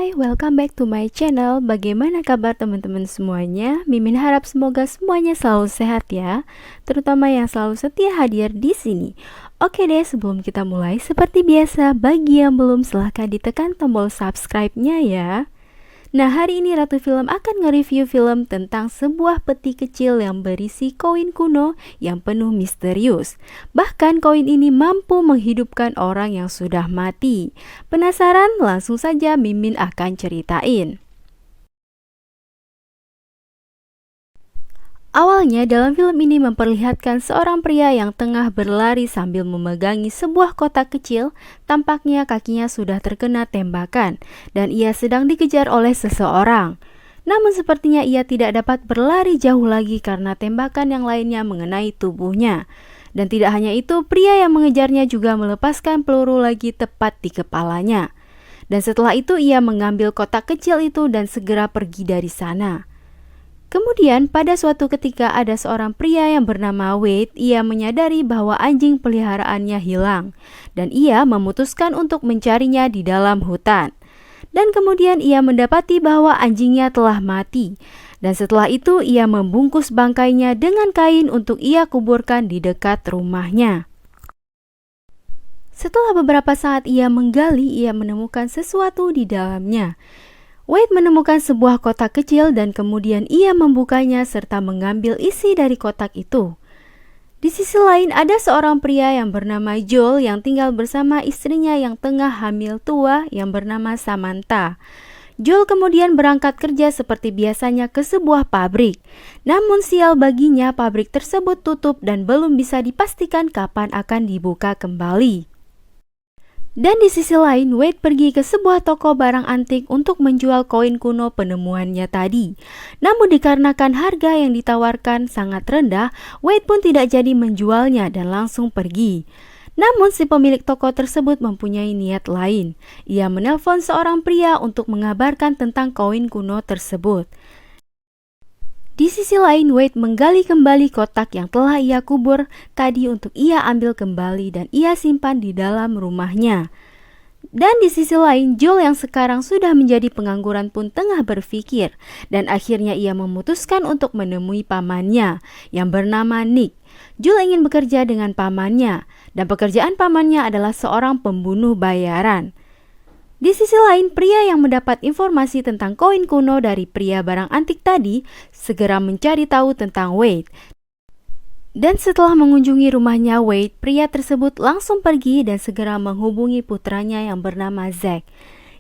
Hai, welcome back to my channel. Bagaimana kabar teman-teman semuanya? Mimin harap semoga semuanya selalu sehat ya, terutama yang selalu setia hadir di sini. Oke deh, sebelum kita mulai, seperti biasa, bagi yang belum silahkan ditekan tombol subscribe-nya ya. Nah, hari ini Ratu Film akan nge-review film tentang sebuah peti kecil yang berisi koin kuno yang penuh misterius. Bahkan koin ini mampu menghidupkan orang yang sudah mati. Penasaran? Langsung saja Mimin akan ceritain. Awalnya dalam film ini memperlihatkan seorang pria yang tengah berlari sambil memegangi sebuah kotak kecil. Tampaknya kakinya sudah terkena tembakan dan ia sedang dikejar oleh seseorang. Namun sepertinya ia tidak dapat berlari jauh lagi karena tembakan yang lainnya mengenai tubuhnya. Dan tidak hanya itu, pria yang mengejarnya juga melepaskan peluru lagi tepat di kepalanya. Dan setelah itu ia mengambil kotak kecil itu dan segera pergi dari sana. Kemudian pada suatu ketika ada seorang pria yang bernama Wade. Ia menyadari bahwa anjing peliharaannya hilang dan ia memutuskan untuk mencarinya di dalam hutan. Dan kemudian ia mendapati bahwa anjingnya telah mati. Dan setelah itu ia membungkus bangkainya dengan kain untuk ia kuburkan di dekat rumahnya. Setelah beberapa saat ia menggali, ia menemukan sesuatu di dalamnya. Wade menemukan sebuah kotak kecil dan kemudian ia membukanya serta mengambil isi dari kotak itu. Di sisi lain ada seorang pria yang bernama Joel yang tinggal bersama istrinya yang tengah hamil tua yang bernama Samantha. Joel kemudian berangkat kerja seperti biasanya ke sebuah pabrik. Namun sial baginya, pabrik tersebut tutup dan belum bisa dipastikan kapan akan dibuka kembali. Dan di sisi lain, Wade pergi ke sebuah toko barang antik untuk menjual koin kuno penemuannya tadi. Namun dikarenakan harga yang ditawarkan sangat rendah, Wade pun tidak jadi menjualnya dan langsung pergi. Namun si pemilik toko tersebut mempunyai niat lain. Ia menelpon seorang pria untuk mengabarkan tentang koin kuno tersebut. Di sisi lain, Wade menggali kembali kotak yang telah ia kubur tadi untuk ia ambil kembali dan ia simpan di dalam rumahnya. Dan di sisi lain, Joel yang sekarang sudah menjadi pengangguran pun tengah berpikir dan akhirnya ia memutuskan untuk menemui pamannya yang bernama Nick. Joel ingin bekerja dengan pamannya dan pekerjaan pamannya adalah seorang pembunuh bayaran. Di sisi lain, pria yang mendapat informasi tentang koin kuno dari pria barang antik tadi segera mencari tahu tentang Wade. Dan setelah mengunjungi rumahnya Wade, pria tersebut langsung pergi dan segera menghubungi putranya yang bernama Zack.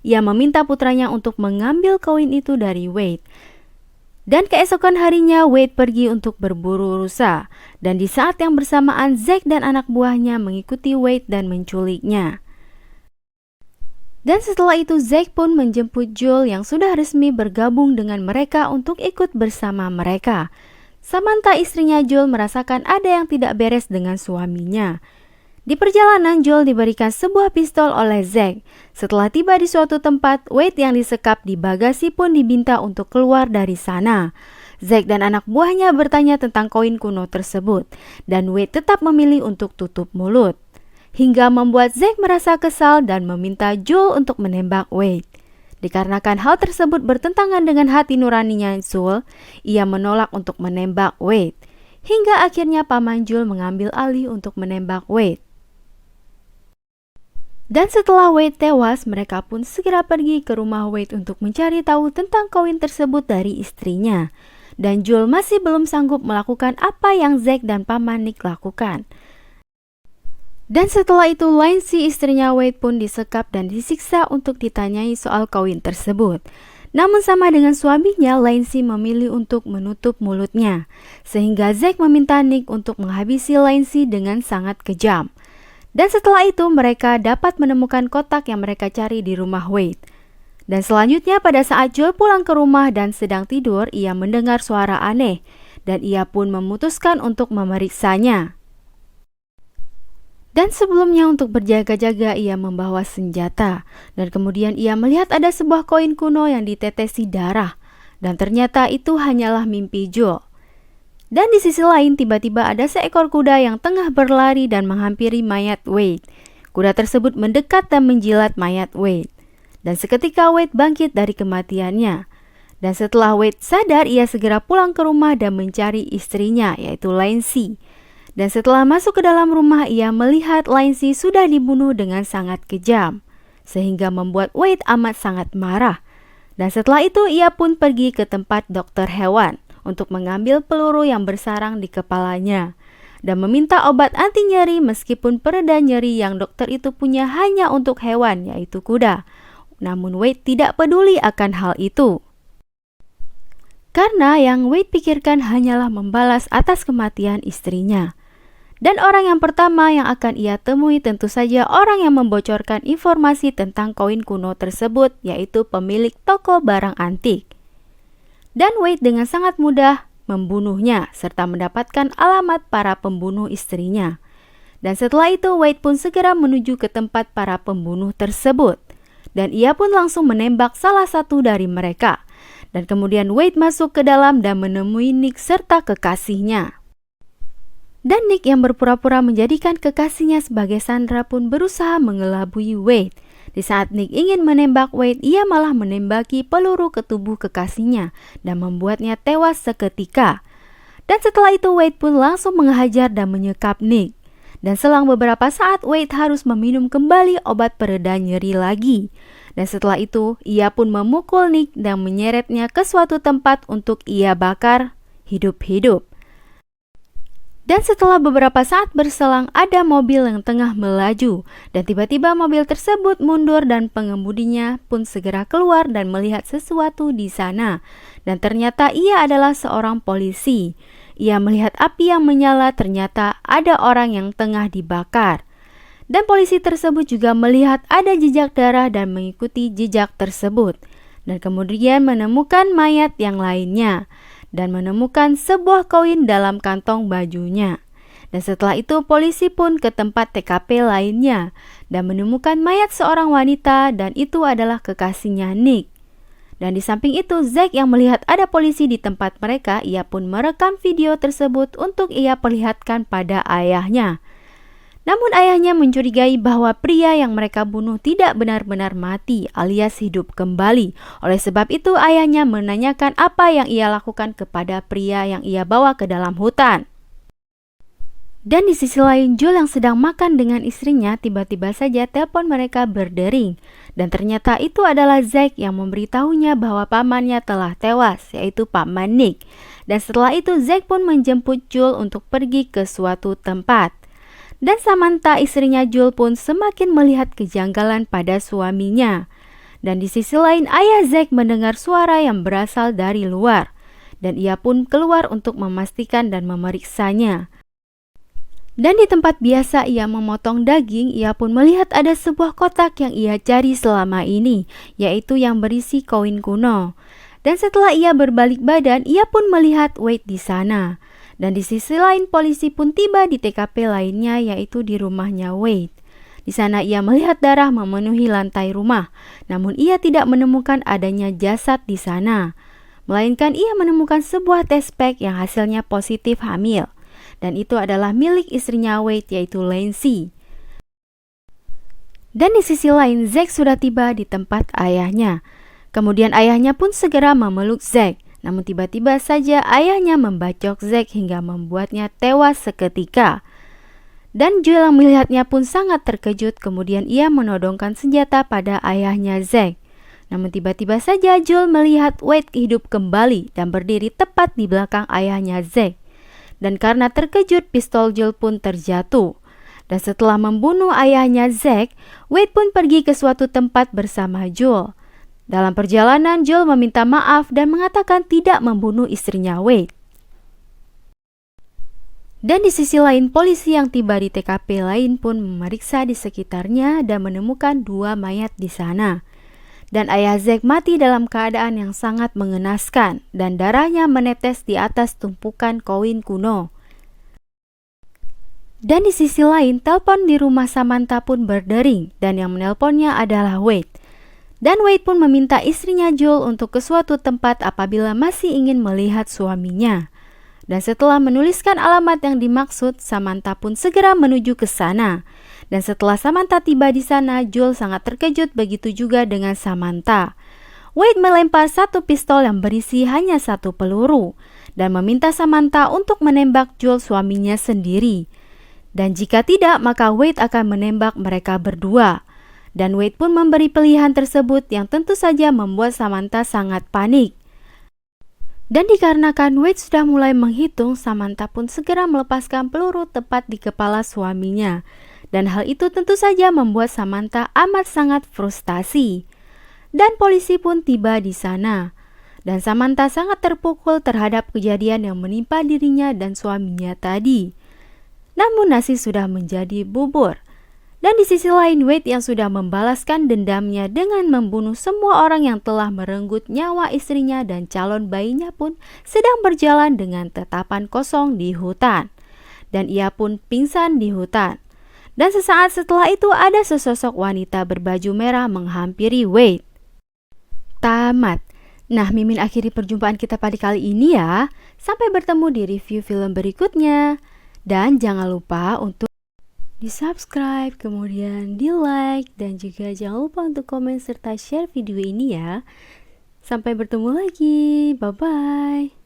Ia meminta putranya untuk mengambil koin itu dari Wade. Dan keesokan harinya Wade pergi untuk berburu rusa. Dan di saat yang bersamaan Zack dan anak buahnya mengikuti Wade dan menculiknya. Dan setelah itu Zack pun menjemput Joel yang sudah resmi bergabung dengan mereka untuk ikut bersama mereka. Samantha istrinya Joel merasakan ada yang tidak beres dengan suaminya. Di perjalanan Joel diberikan sebuah pistol oleh Zack. Setelah tiba di suatu tempat, Wade yang disekap di bagasi pun diminta untuk keluar dari sana. Zack dan anak buahnya bertanya tentang koin kuno tersebut dan Wade tetap memilih untuk tutup mulut. Hingga membuat Zack merasa kesal dan meminta Joel untuk menembak Wade. Dikarenakan hal tersebut bertentangan dengan hati nuraninya Joel, ia menolak untuk menembak Wade. Hingga akhirnya paman Joel mengambil alih untuk menembak Wade. Dan setelah Wade tewas, mereka pun segera pergi ke rumah Wade untuk mencari tahu tentang koin tersebut dari istrinya. Dan Joel masih belum sanggup melakukan apa yang Zack dan paman Nick lakukan. Dan setelah itu Lindsay istrinya Wade pun disekap dan disiksa untuk ditanyai soal koin tersebut. Namun sama dengan suaminya, Lindsay memilih untuk menutup mulutnya. Sehingga Zack meminta Nick untuk menghabisi Lindsay dengan sangat kejam. Dan setelah itu mereka dapat menemukan kotak yang mereka cari di rumah Wade. Dan selanjutnya pada saat Joel pulang ke rumah dan sedang tidur, ia mendengar suara aneh. Dan ia pun memutuskan untuk memeriksanya. Dan sebelumnya untuk berjaga-jaga ia membawa senjata. Dan kemudian ia melihat ada sebuah koin kuno yang ditetesi darah. Dan ternyata itu hanyalah mimpi Joel. Dan di sisi lain tiba-tiba ada seekor kuda yang tengah berlari dan menghampiri mayat Wade. Kuda tersebut mendekat dan menjilat mayat Wade. Dan seketika Wade bangkit dari kematiannya. Dan setelah Wade sadar, ia segera pulang ke rumah dan mencari istrinya, yaitu Lindsay. Dan setelah masuk ke dalam rumah, ia melihat Lindsay sudah dibunuh dengan sangat kejam, sehingga membuat Wade amat sangat marah. Dan setelah itu ia pun pergi ke tempat dokter hewan untuk mengambil peluru yang bersarang di kepalanya dan meminta obat anti nyeri, meskipun pereda nyeri yang dokter itu punya hanya untuk hewan, yaitu kuda. Namun Wade tidak peduli akan hal itu, karena yang Wade pikirkan hanyalah membalas atas kematian istrinya. Dan orang yang pertama yang akan ia temui tentu saja orang yang membocorkan informasi tentang koin kuno tersebut, yaitu pemilik toko barang antik. Dan Wade dengan sangat mudah membunuhnya serta mendapatkan alamat para pembunuh istrinya. Dan setelah itu Wade pun segera menuju ke tempat para pembunuh tersebut. Dan ia pun langsung menembak salah satu dari mereka. Dan kemudian Wade masuk ke dalam dan menemui Nick serta kekasihnya. Dan Nick yang berpura-pura menjadikan kekasihnya sebagai sandera pun berusaha mengelabui Wade. Di saat Nick ingin menembak Wade, ia malah menembaki peluru ke tubuh kekasihnya dan membuatnya tewas seketika. Dan setelah itu Wade pun langsung menghajar dan menyekap Nick. Dan selang beberapa saat Wade harus meminum kembali obat pereda nyeri lagi. Dan setelah itu ia pun memukul Nick dan menyeretnya ke suatu tempat untuk ia bakar hidup-hidup. Dan setelah beberapa saat berselang, ada mobil yang tengah melaju. Dan tiba-tiba mobil tersebut mundur dan pengemudinya pun segera keluar dan melihat sesuatu di sana. Dan ternyata ia adalah seorang polisi. Ia melihat api yang menyala, ternyata ada orang yang tengah dibakar. Dan polisi tersebut juga melihat ada jejak darah dan mengikuti jejak tersebut. Dan kemudian menemukan mayat yang lainnya. Dan menemukan sebuah koin dalam kantong bajunya. Dan setelah itu polisi pun ke tempat TKP lainnya dan menemukan mayat seorang wanita, dan itu adalah kekasihnya Nick. Dan di samping itu Zack yang melihat ada polisi di tempat mereka, ia pun merekam video tersebut untuk ia perlihatkan pada ayahnya. Namun ayahnya mencurigai bahwa pria yang mereka bunuh tidak benar-benar mati alias hidup kembali. Oleh sebab itu ayahnya menanyakan apa yang ia lakukan kepada pria yang ia bawa ke dalam hutan. Dan di sisi lain Joel yang sedang makan dengan istrinya, tiba-tiba saja telepon mereka berdering. Dan ternyata itu adalah Zack yang memberitahunya bahwa pamannya telah tewas, yaitu paman Nick. Dan setelah itu Zack pun menjemput Joel untuk pergi ke suatu tempat. Dan Samantha istrinya Joel pun semakin melihat kejanggalan pada suaminya. Dan di sisi lain ayah Zack mendengar suara yang berasal dari luar. Dan ia pun keluar untuk memastikan dan memeriksanya. Dan di tempat biasa ia memotong daging, ia pun melihat ada sebuah kotak yang ia cari selama ini, yaitu yang berisi koin kuno. Dan setelah ia berbalik badan, ia pun melihat Wade di sana. Dan di sisi lain polisi pun tiba di TKP lainnya, yaitu di rumahnya Wade. Di sana ia melihat darah memenuhi lantai rumah, namun ia tidak menemukan adanya jasad di sana. Melainkan ia menemukan sebuah test pack yang hasilnya positif hamil. Dan itu adalah milik istrinya Wade, yaitu Lindsay. Dan di sisi lain Zack sudah tiba di tempat ayahnya. Kemudian ayahnya pun segera memeluk Zack. Namun tiba-tiba saja ayahnya membacok Zack hingga membuatnya tewas seketika. Dan Joel yang melihatnya pun sangat terkejut, kemudian ia menodongkan senjata pada ayahnya Zack. Namun tiba-tiba saja Joel melihat Wade hidup kembali dan berdiri tepat di belakang ayahnya Zack. Dan karena terkejut pistol Joel pun terjatuh. Dan setelah membunuh ayahnya Zack, Wade pun pergi ke suatu tempat bersama Joel. Dalam perjalanan, Joel meminta maaf dan mengatakan tidak membunuh istrinya Wade. Dan di sisi lain, polisi yang tiba di TKP lain pun memeriksa di sekitarnya dan menemukan 2 mayat di sana. Dan ayah Zack mati dalam keadaan yang sangat mengenaskan dan darahnya menetes di atas tumpukan koin kuno. Dan di sisi lain, telepon di rumah Samantha pun berdering dan yang menelponnya adalah Wade. Dan Wade pun meminta istrinya Joel untuk ke suatu tempat apabila masih ingin melihat suaminya. Dan setelah menuliskan alamat yang dimaksud, Samantha pun segera menuju ke sana. Dan setelah Samantha tiba di sana, Joel sangat terkejut, begitu juga dengan Samantha. Wade melempar satu pistol yang berisi hanya satu peluru dan meminta Samantha untuk menembak Joel, suaminya sendiri. Dan jika tidak, maka Wade akan menembak mereka berdua. Dan Wade pun memberi pilihan tersebut yang tentu saja membuat Samantha sangat panik. Dan dikarenakan Wade sudah mulai menghitung, Samantha pun segera melepaskan peluru tepat di kepala suaminya. Dan hal itu tentu saja membuat Samantha amat sangat frustasi. Dan polisi pun tiba di sana. Dan Samantha sangat terpukul terhadap kejadian yang menimpa dirinya dan suaminya tadi. Namun nasi sudah menjadi bubur. Dan di sisi lain, Wade yang sudah membalaskan dendamnya dengan membunuh semua orang yang telah merenggut nyawa istrinya dan calon bayinya pun sedang berjalan dengan tatapan kosong di hutan. Dan ia pun pingsan di hutan. Dan sesaat setelah itu ada sesosok wanita berbaju merah menghampiri Wade. Tamat. Nah, Mimin akhiri perjumpaan kita pada kali ini ya. Sampai bertemu di review film berikutnya. Dan jangan lupa untuk di-subscribe, kemudian di-like, dan juga jangan lupa untuk komen serta share video ini ya. Sampai bertemu lagi, bye-bye.